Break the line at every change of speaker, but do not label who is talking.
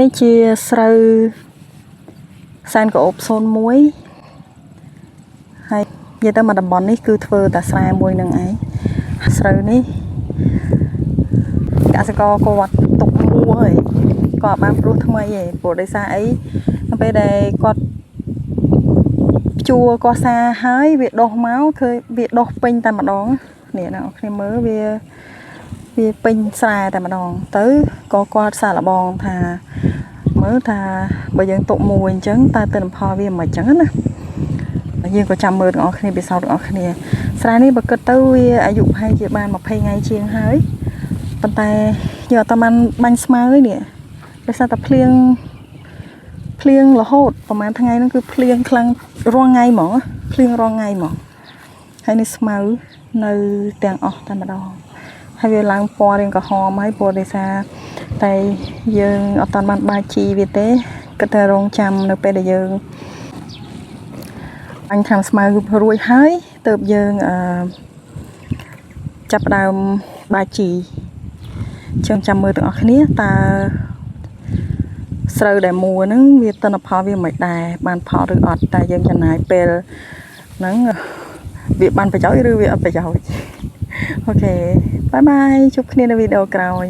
នេះជាស្រូវសែនក្អូប01ហើយនិយាយទៅមកតំបន់នេះគឺធ្វើតែស្រែមួយនឹងឯងស្រូវនេះកសិករគាត់ទុកមួហើយគាត់បានព្រោះថ្មីឯងព្រោះដោយសារអីដល់ពេលដែលគាត់ជួគាត់សាហើយវាដុះមកឃើញវាដុះពេញតែម្ដងនេះណាគ្នាមើលវាពេញស្រែតែម្ដងទៅក៏គាត់សាឡបងថាមើលថាបើយើងទុកមួយអញ្ចឹងតើទិន្នផលវាមិនអញ្ចឹងណាយើងក៏ចាំមើលទាំងអស់គ្នាពិសោធន៍ទាំងអស់គ្នាស្រែនេះបើគិតទៅវាអាយុប្រហែលជាបាន20ថ្ងៃជាងហើយប៉ុន្តែយើងអត់បានបាញ់ស្មៅទេនេះដោយសារតែភ្លៀងរហូតប្រហែលថ្ងៃហ្នឹងគឺភ្លៀងខ្លាំងរាល់ថ្ងៃហ្មងភ្លៀងរាល់ថ្ងៃហ្មងហើយនេះស្មៅនៅទាំងអស់តែម្ដងហើយវាឡើងពណ៌រាងក្រហមហើយព្រោះដោយសារតែយើងអត់បានបាជីវាទេគិតថារងចាំនៅពេលដែលយើងអញខាងស្មៅរួចហើយទើបយើងចាប់ផ្ដើមបាជីចាំមើលទាំងអស់គ្នាតើស្រូវដែលមួហ្នឹងវាទិន្នផលវាមិនដែរបានផលឬអត់តែយើងចំណាយពេលហ្នឹងវាបានប្រយោជន៍ឬវាអត់ប្រយោជន៍អូខេបាយបាយជួបគ្នានៅវីដេអូក្រោយ